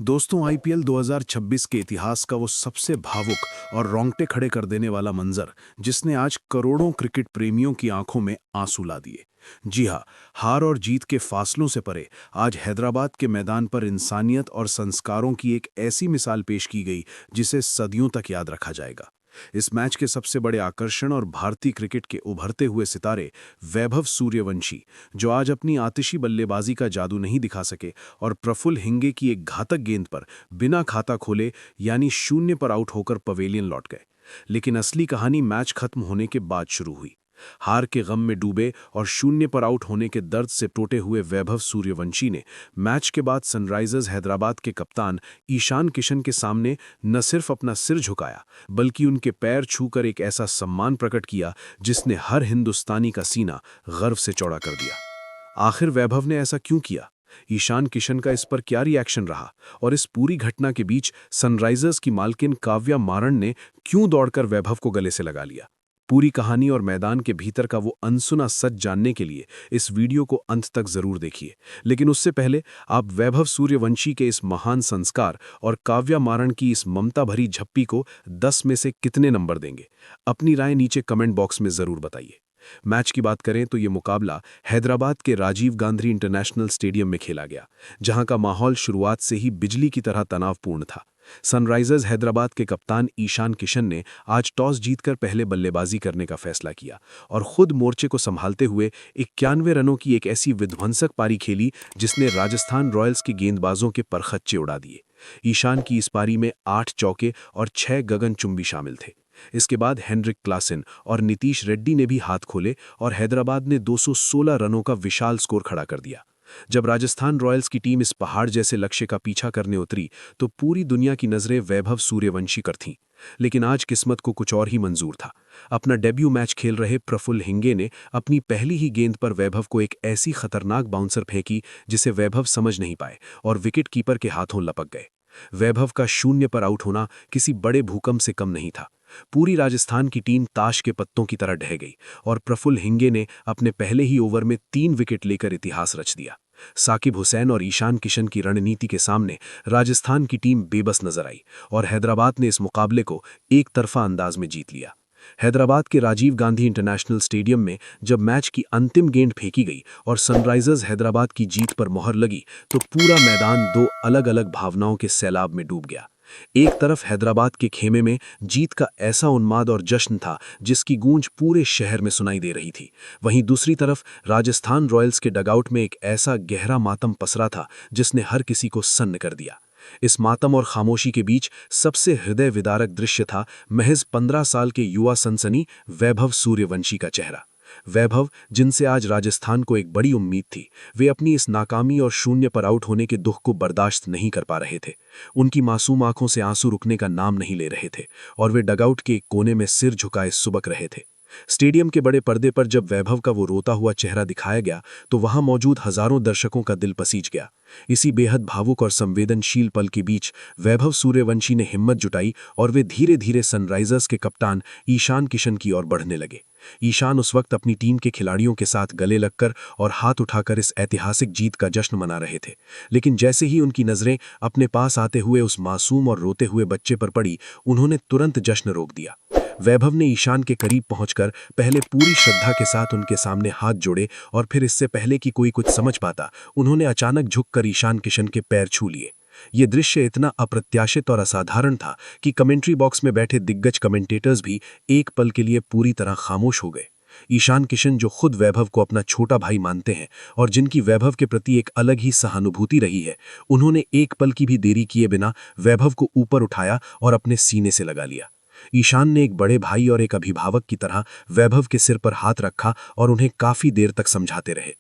दोस्तों, आईपीएल 2026 के इतिहास का वो सबसे भावुक और रोंगटे खड़े कर देने वाला मंजर, जिसने आज करोड़ों क्रिकेट प्रेमियों की आंखों में आंसू ला दिए। जी हाँ, हार और जीत के फासलों से परे आज हैदराबाद के मैदान पर इंसानियत और संस्कारों की एक ऐसी मिसाल पेश की गई जिसे सदियों तक याद रखा जाएगा। इस मैच के सबसे बड़े आकर्षण और भारतीय क्रिकेट के उभरते हुए सितारे वैभव सूर्यवंशी, जो आज अपनी आतिशी बल्लेबाजी का जादू नहीं दिखा सके और प्रफुल्ल हिंगे की एक घातक गेंद पर बिना खाता खोले यानी शून्य पर आउट होकर पवेलियन लौट गए। लेकिन असली कहानी मैच खत्म होने के बाद शुरू हुई। हार के गम में डूबे और शून्य पर आउट होने के दर्द से टूटे हुए वैभव सूर्यवंशी ने मैच के बाद सनराइजर्स हैदराबाद के कप्तान ईशान किशन के सामने न सिर्फ अपना सिर झुकाया, बल्कि उनके पैर छूकर एक ऐसा सम्मान प्रकट किया जिसने हर हिंदुस्तानी का सीना गर्व से चौड़ा कर दिया। आखिर वैभव ने ऐसा क्यों किया? ईशान किशन का इस पर क्या रिएक्शन रहा? और इस पूरी घटना के बीच सनराइजर्स की मालकिन काव्या मारन ने क्यों दौड़कर वैभव को गले से लगा लिया? पूरी कहानी और मैदान के भीतर का वो अनसुना सच जानने के लिए इस वीडियो को अंत तक जरूर देखिए। लेकिन उससे पहले आप वैभव सूर्यवंशी के इस महान संस्कार और काव्या मारन की इस ममता भरी झप्पी को 10 में से कितने नंबर देंगे? अपनी राय नीचे कमेंट बॉक्स में जरूर बताइए। मैच की बात करें तो ये मुकाबला हैदराबाद के राजीव गांधी इंटरनेशनल स्टेडियम में खेला गया, जहां का माहौल शुरुआत से ही बिजली की तरह तनावपूर्ण था। सनराइजर्स हैदराबाद के कप्तान ईशान किशन ने आज टॉस जीतकर पहले बल्लेबाजी करने का फैसला किया और खुद मोर्चे को संभालते हुए 91 रनों की एक ऐसी विध्वंसक पारी खेली जिसने राजस्थान रॉयल्स के गेंदबाजों के परखच्चे उड़ा दिए। ईशान की इस पारी में 8 चौके और 6 गगनचुंबी शामिल थे। इसके बाद हेनरिक क्लासन और नीतीश रेड्डी ने भी हाथ खोले और हैदराबाद ने 216 रनों का विशाल स्कोर खड़ा कर दिया। जब राजस्थान रॉयल्स की टीम इस पहाड़ जैसे लक्ष्य का पीछा करने उतरी तो पूरी दुनिया की नजरें वैभव सूर्यवंशी पर थीं। लेकिन आज किस्मत को कुछ और ही मंजूर था। अपना डेब्यू मैच खेल रहे प्रफुल्ल हिंगे ने अपनी पहली ही गेंद पर वैभव को एक ऐसी खतरनाक बाउंसर फेंकी जिसे वैभव समझ नहीं पाए और विकेट कीपर के हाथों लपक गए। वैभव का शून्य पर आउट होना किसी बड़े भूकंप से कम नहीं था। पूरी राजस्थान की टीम ताश के पत्तों की तरह ढह गई और प्रफुल्ल हिंगे ने अपने पहले ही ओवर में 3 विकेट लेकर इतिहास रच दिया। साकिब हुसैन और ईशान किशन की रणनीति के सामने राजस्थान की टीम बेबस नजर आई और हैदराबाद ने इस मुकाबले को एक तरफा अंदाज में जीत लिया। हैदराबाद के राजीव गांधी इंटरनेशनल स्टेडियम में जब मैच की अंतिम गेंद फेंकी गई और सनराइजर्स हैदराबाद की जीत पर मोहर लगी तो पूरा मैदान 2 अलग-अलग भावनाओं के सैलाब में डूब गया। एक तरफ हैदराबाद के खेमे में जीत का ऐसा उन्माद और जश्न था जिसकी गूंज पूरे शहर में सुनाई दे रही थी। वहीं दूसरी तरफ राजस्थान रॉयल्स के डगआउट में एक ऐसा गहरा मातम पसरा था जिसने हर किसी को सन्न कर दिया। इस मातम और खामोशी के बीच सबसे हृदय विदारक दृश्य था महज 15 साल के युवा सनसनी वैभव सूर्यवंशी का चेहरा। वैभव, जिनसे आज राजस्थान को एक बड़ी उम्मीद थी, वे अपनी इस नाकामी और शून्य पर आउट होने के दुख को बर्दाश्त नहीं कर पा रहे थे। उनकी मासूम आंखों से आंसू रुकने का नाम नहीं ले रहे थे और वे डगआउट के एक कोने में सिर झुकाए सुबक रहे थे। स्टेडियम के बड़े पर्दे पर जब वैभव का वो रोता हुआ चेहरा दिखाया गया तो वहां मौजूद हजारों दर्शकों का दिल पसीज गया। इसी बेहद भावुक और संवेदनशील पल के बीच वैभव सूर्यवंशी ने हिम्मत जुटाई और वे धीरे धीरे सनराइजर्स के कप्तान ईशान किशन की ओर बढ़ने लगे। ईशान उस वक्त अपनी टीम के खिलाड़ियों के साथ गले लगकर और हाथ उठाकर इस ऐतिहासिक जीत का जश्न मना रहे थे। लेकिन जैसे ही उनकी नजरें अपने पास आते हुए उस मासूम और रोते हुए बच्चे पर पड़ी, उन्होंने तुरंत जश्न रोक दिया। वैभव ने ईशान के करीब पहुंचकर पहले पूरी श्रद्धा के साथ उनके सामने हाथ जोड़े और फिर इससे पहले कि कोई कुछ समझ पाता, उन्होंने अचानक झुककर ईशान किशन के पैर छू लिए। ये दृश्य इतना अप्रत्याशित और असाधारण था कि कमेंट्री बॉक्स में बैठे दिग्गज कमेंटेटर्स भी एक पल के लिए पूरी तरह खामोश हो गए। ईशान किशन, जो खुद वैभव को अपना छोटा भाई मानते हैं और जिनकी वैभव के प्रति एक अलग ही सहानुभूति रही है, उन्होंने एक पल की भी देरी किए बिना वैभव को ऊपर उठाया और अपने सीने से लगा लिया। ईशान ने एक बड़े भाई और एक अभिभावक की तरह वैभव के सिर पर हाथ रखा और उन्हें काफी देर तक समझाते रहे।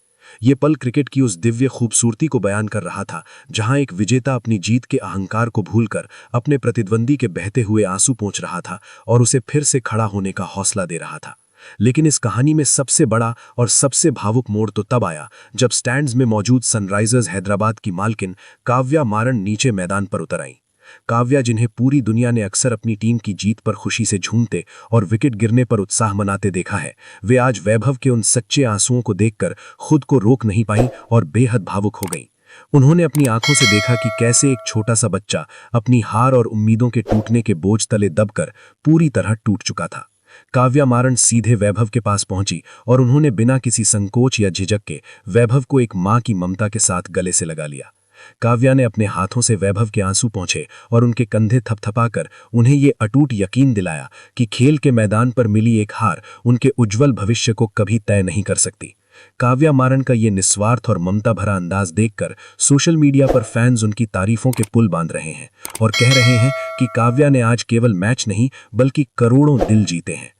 ये पल क्रिकेट की उस दिव्य खूबसूरती को बयान कर रहा था जहां एक विजेता अपनी जीत के अहंकार को भूलकर अपने प्रतिद्वंदी के बहते हुए आंसू पोंछ रहा था और उसे फिर से खड़ा होने का हौसला दे रहा था। लेकिन इस कहानी में सबसे बड़ा और सबसे भावुक मोड़ तो तब आया जब स्टैंड्स में मौजूद सनराइजर्स हैदराबाद की मालकिन काव्या मारन नीचे मैदान पर उतर आईं। काव्या, जिन्हें पूरी दुनिया ने अक्सर अपनी टीम की जीत पर खुशी से झूमते और विकेट गिरने पर उत्साह मनाते देखा है, वे आज वैभव के उन सच्चे आंसुओं को देखकर खुद को रोक नहीं पाईं और बेहद भावुक हो गईं। उन्होंने अपनी आंखों से देखा कि कैसे एक छोटा सा बच्चा अपनी हार और उम्मीदों के टूटने के बोझ तले दबकर पूरी तरह टूट चुका था। काव्या मारन सीधे वैभव के पास पहुंची और उन्होंने बिना किसी संकोच या झिझक के वैभव को एक मां की ममता के साथ गले से लगा लिया। काव्या ने अपने हाथों से वैभव के आंसू पोंछे और उनके कंधे थपथपाकर उन्हें ये अटूट यकीन दिलाया कि खेल के मैदान पर मिली एक हार उनके उज्जवल भविष्य को कभी तय नहीं कर सकती। काव्या मारन का ये निस्वार्थ और ममता भरा अंदाज देखकर सोशल मीडिया पर फैंस उनकी तारीफों के पुल बांध रहे हैं और कह रहे हैं कि काव्या ने आज केवल मैच नहीं बल्कि करोड़ों दिल जीते हैं।